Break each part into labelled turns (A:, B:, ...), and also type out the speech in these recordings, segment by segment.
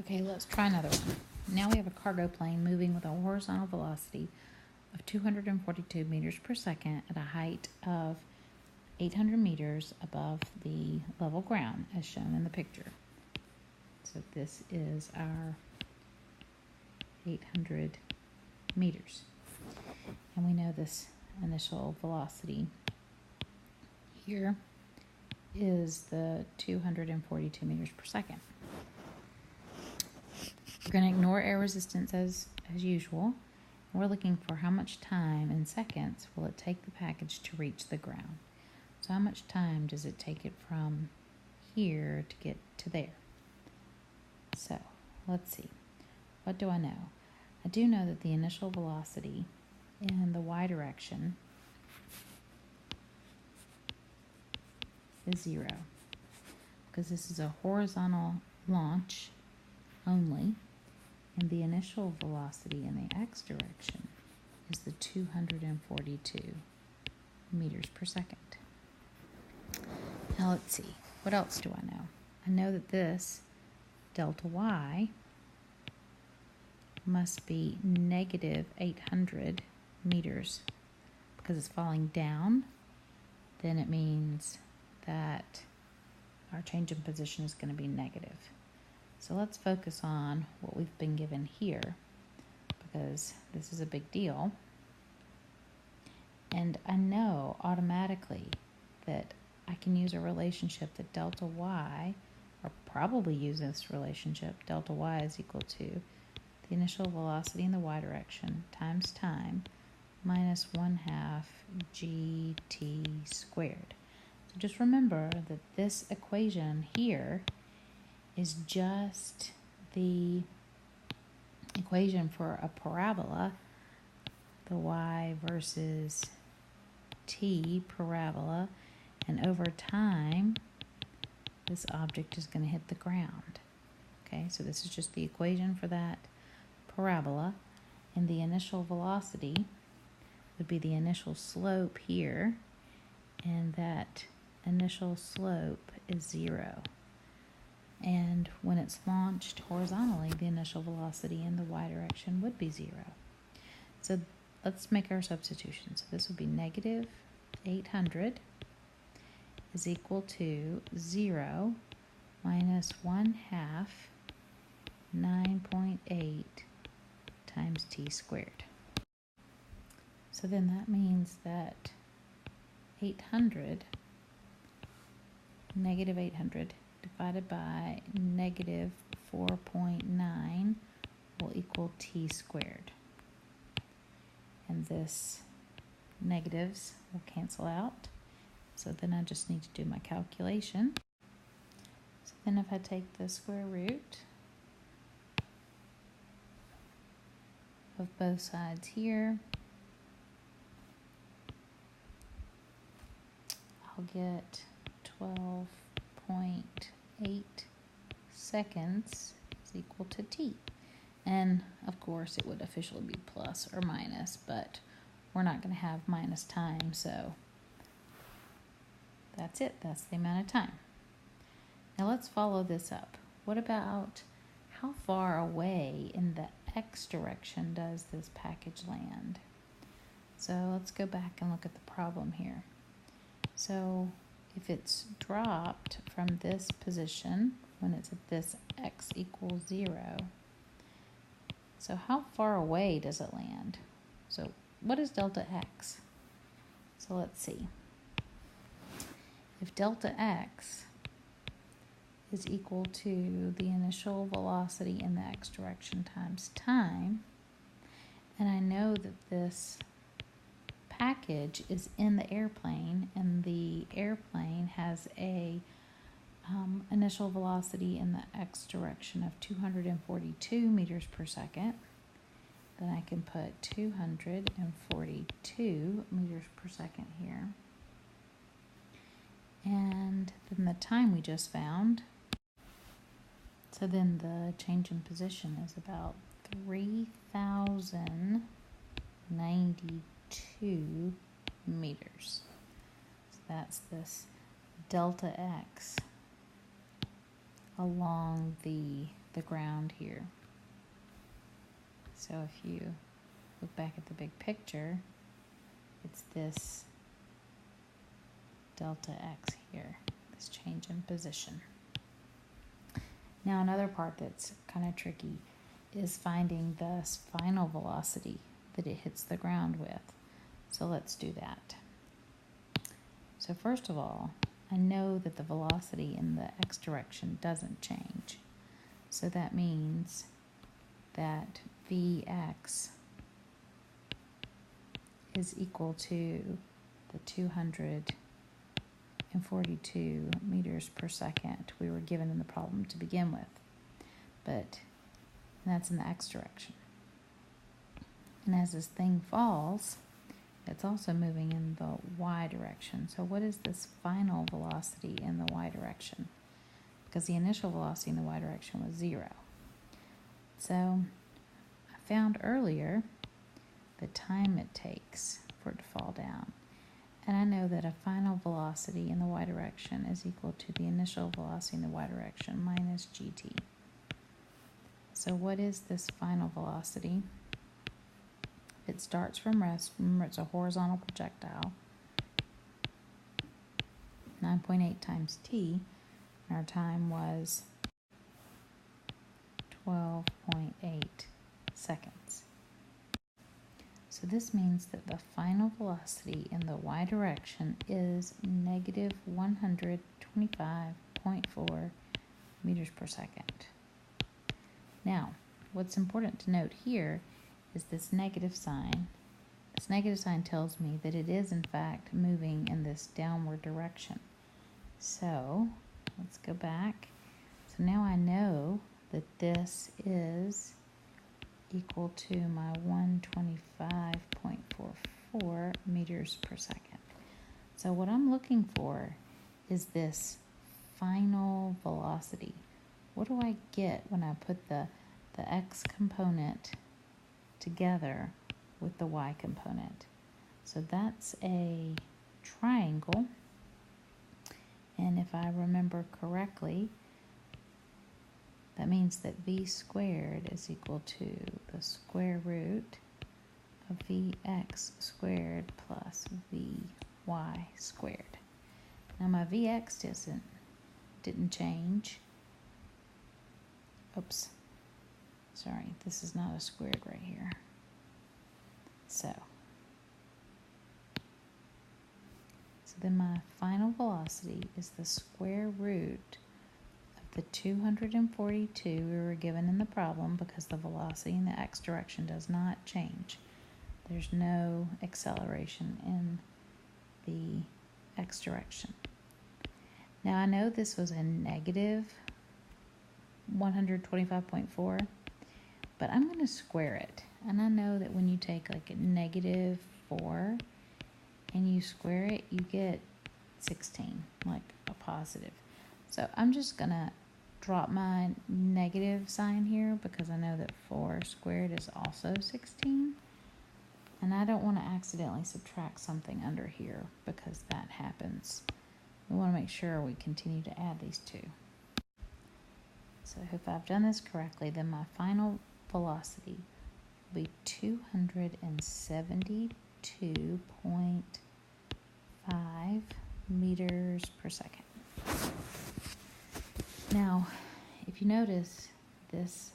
A: Okay, let's try another one. Now we have a cargo plane moving with a horizontal velocity of 242 meters per second at a height of 800 meters above the level ground, as shown in the picture. So this is our 800 meters. And we know this initial velocity here is the 242 meters per second. We're going to ignore air resistance as usual. We're looking for how much time in seconds will it take the package to reach the ground. So how much time does it take it from here to get to there? So let's see. What do I know? I do know that the initial velocity in the y direction is 0, because this is a horizontal launch only, and the initial velocity in the x direction is the 242 meters per second. Now let's see, what else do I know? I know that this delta y must be negative 800 meters because it's falling down. Then it means that our change in position is going to be negative. So let's focus on what we've been given here, because this is a big deal. And I know automatically that I can use a relationship that delta y, or probably use this relationship, delta y is equal to the initial velocity in the y direction times time minus 1/2 gt squared. So just remember that this equation here is just the equation for a parabola, the y versus t parabola, and over time this object is going to hit the ground. Okay, so this is just the equation for that parabola, and the initial velocity would be the initial slope here, and that initial slope is 0. And when it's launched horizontally, the initial velocity in the y direction would be 0. So let's make our substitution. So this would be negative 800 is equal to 0 minus 1/2 9.8 times t squared. So then that means that negative 800 divided by negative 4.9 will equal t squared. And this negatives will cancel out. So then I just need to do my calculation. So then if I take the square root of both sides here, I'll get 12.8 seconds is equal to t. And of course it would officially be plus or minus, but we're not going to have minus time, so that's it. That's the amount of time. Now let's follow this up. What about how far away in the x direction does this package land? So let's go back and look at the problem here. So if it's dropped from this position when it's at this x equals 0, so how far away does it land? So what is delta x? So let's see. If delta x is equal to the initial velocity in the x direction times time, and I know that this package is in the airplane, and the airplane has a initial velocity in the x direction of 242 meters per second, then I can put 242 meters per second here. And then the time we just found, so then the change in position is about 3,092 meters. So that's this delta x along the ground here. So if you look back at the big picture, it's this delta x here, this change in position. Now another part that's kind of tricky is finding the final velocity that it hits the ground with. So let's do that. So first of all, I know that the velocity in the x direction doesn't change. So that means that Vx is equal to the 242 meters per second we were given in the problem to begin with. But that's in the x direction. And as this thing falls, it's also moving in the y direction. So what is this final velocity in the y direction? Because the initial velocity in the y direction was 0. So I found earlier the time it takes for it to fall down. And I know that a final velocity in the y direction is equal to the initial velocity in the y direction minus gt. So what is this final velocity? It starts from rest. Remember, it's a horizontal projectile. 9.8 times t. And our time was 12.8 seconds. So this means that the final velocity in the y direction is negative 125.4 meters per second. Now, what's important to note here is this negative sign. This negative sign tells me that it is in fact moving in this downward direction. So let's go back. So now I know that this is equal to my 125.44 meters per second. So what I'm looking for is this final velocity. What do I get when I put the x component together with the y component? So that's a triangle, and if I remember correctly, that means that v squared is equal to the square root of vx squared plus vy squared. Now my vx didn't change. Oops. Sorry, this is not a squared right here. So then my final velocity is the square root of the 242 we were given in the problem, because the velocity in the x direction does not change. There's no acceleration in the x direction. Now I know this was a negative 125.4, but I'm going to square it. And I know that when you take like a negative 4 and you square it, you get 16, like a positive. So I'm just going to drop my negative sign here because I know that 4 squared is also 16. And I don't want to accidentally subtract something under here because that happens. We want to make sure we continue to add these two. So if I've done this correctly, then my final velocity will be 272.5 meters per second. Now, if you notice, this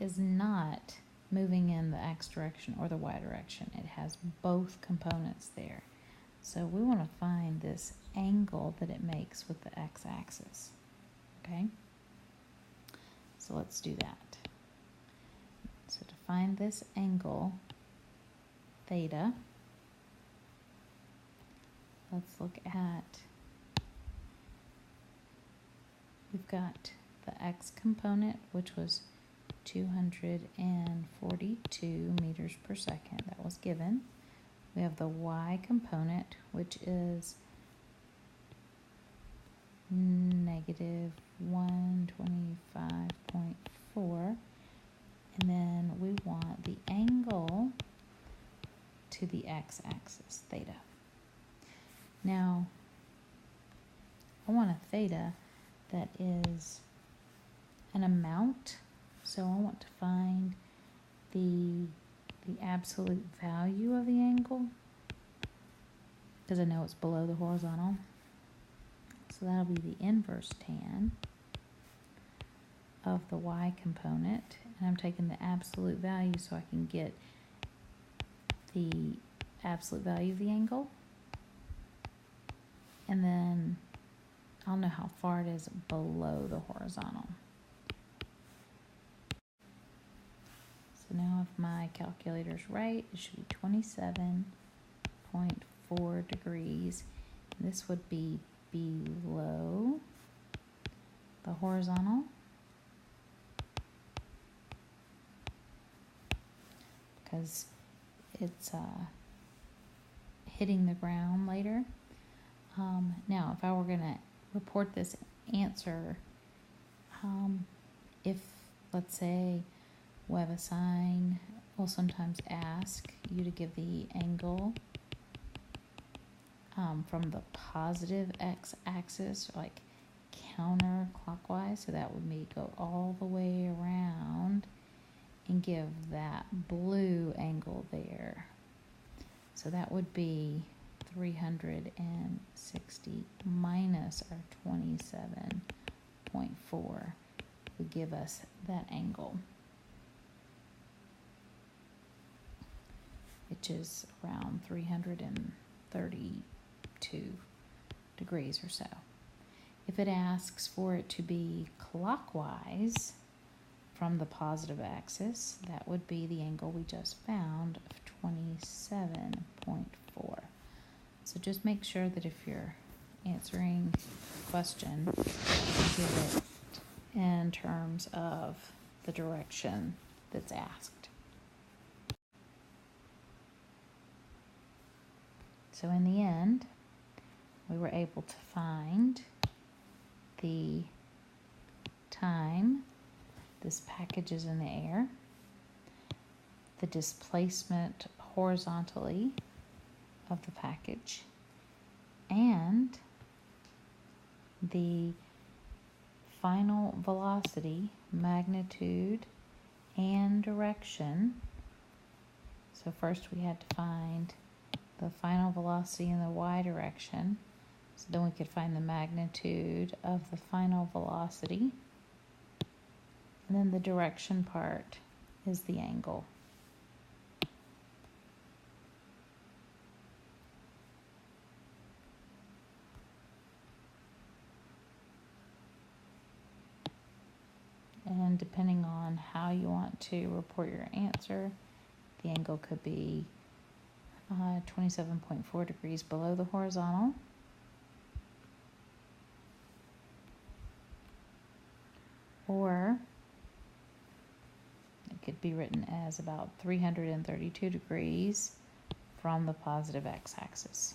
A: is not moving in the x direction or the y direction. It has both components there. So we want to find this angle that it makes with the x-axis. Okay? So let's do that. So to find this angle, theta, let's look at, we've got the x component, which was 242 meters per second. That was given. We have the y component, which is negative 125.4, and then we want the angle to the x-axis, theta. Now, I want a theta that is an amount. So I want to find the absolute value of the angle, because I know it's below the horizontal. So that'll be the inverse tan of the y component, and I'm taking the absolute value so I can get the absolute value of the angle, and then I'll know how far it is below the horizontal. So now if my calculator's right, it should be 27.4 degrees. And this would be below the horizontal, because it's hitting the ground later. Now, if I were going to report this answer, if, let's say, we have a sign, we'll sometimes ask you to give the angle from the positive x-axis, like counterclockwise, so that would mean go all the way around and give that blue angle there. So that would be 360 minus our 27.4 would give us that angle, which is around 332 degrees or so. If it asks for it to be clockwise from the positive axis, that would be the angle we just found of 27.4. So just make sure that if you're answering a question, give it in terms of the direction that's asked. So in the end, we were able to find the time this package is in the air, the displacement horizontally of the package, and the final velocity, magnitude, and direction. So first we had to find the final velocity in the y direction, so then we could find the magnitude of the final velocity, and then the direction part is the angle. And depending on how you want to report your answer, the angle could be 27.4 degrees below the horizontal, or it could be written as about 332 degrees from the positive x-axis.